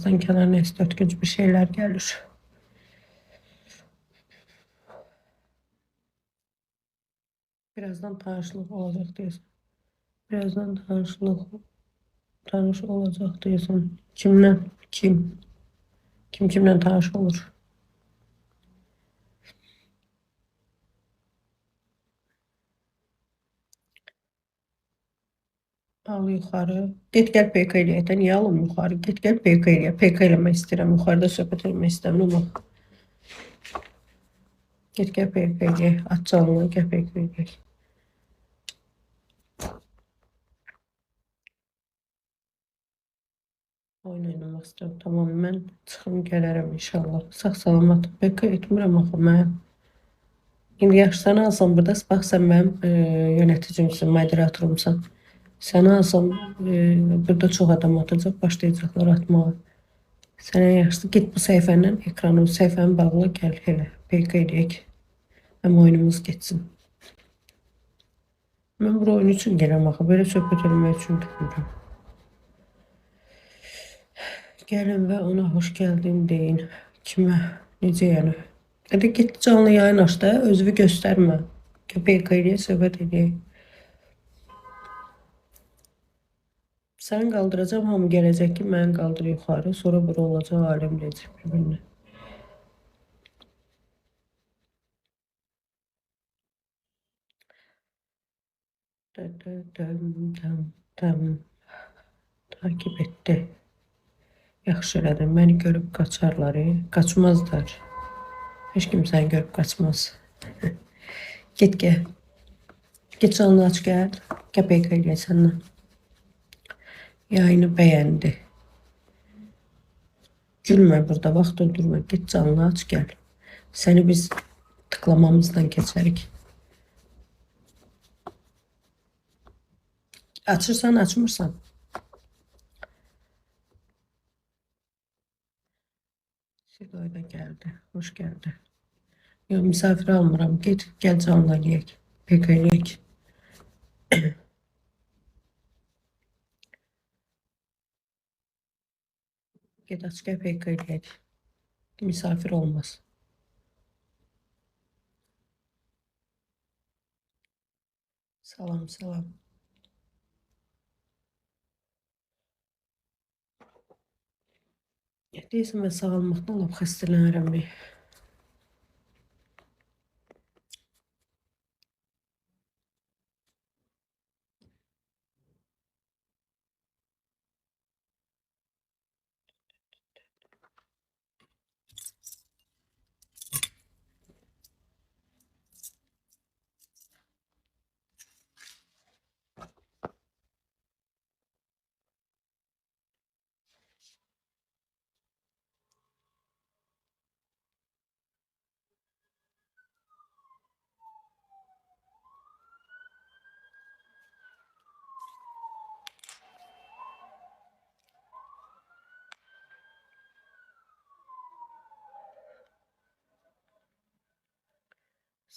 Kenarına esnetkinç bir şeyler gelir. Birazdan tanışlık olacak diyorsun. Birazdan tanış olacak diyorsun. Kimle? Kim? Kim kimle tanış olur? Al yukarı. Git gel PK'liye. Niye alın yukarı? Git gel PK'liye. PK'leme istedim. Yukarıda söhbət etmək istəmirəm ama. Git gel PK'liye. Aç canını gel PK'liye. Oyun oynamaq istəyirəm. Tamam, mən çıxım gələrəm inşallah. Sağ salamat. PK etmirəm axı mən. İndi yaşsan alsam burada, bax sən mənim yöneticimsin, moderatorumsan. Səni alsam burada çox adam atacaq, başlayacaqlar atmağa. Sənə yaxşı git bu səhifəndən ekranı, səhifəni bağla, gəl elə. PK eləyək. Həm oyunumuz geçsin. Mən bu oyun üçün gələm axı, belə söhbət eləmək üçün gəlmirəm. Gəlin və ona hoş geldin deyin. Kimə? Necə yəni? Hadi git canlı yayın aç da, özünü göstərmə. PK eləyə söhbət edək. Sen kaldıracağım, hamı gelecek ki ben kaldır yukarı. Sonra bura olacak, alem gelecek birbirine. Tamam. Takip etti. Yaxşı elədim. Məni görüb qaçarlar. Qaçmazlar. Heç kim səni görüb qaçmaz. Git gel. Git canlı aç gel. Kəpək eləyək səndən. Yayını beğendi. Gülmə burada, vaxt öldürmə. Git canlı aç gel. Səni biz tıklamamızdan keçərik. Açırsan, açmırsan. Sidoy da geldi. Hoş geldi. Yok, misafir almıram. Git gel canlı eləyək. PK eləyək. Git aç gel PK eləyək. Misafir olmaz. Salam salam. Deyəsən mən sağalmaqdan lap xəstələnirəm.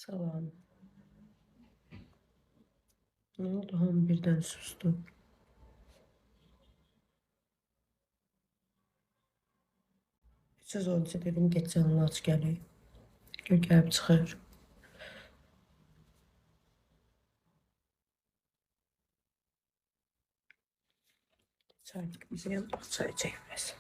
Salam. Ne oldu? Hamı birden sustu. Siz önce dedim geç canlı aç gəli. Gör gəlib çıxır. Çay bize yandık, çay çəkməz.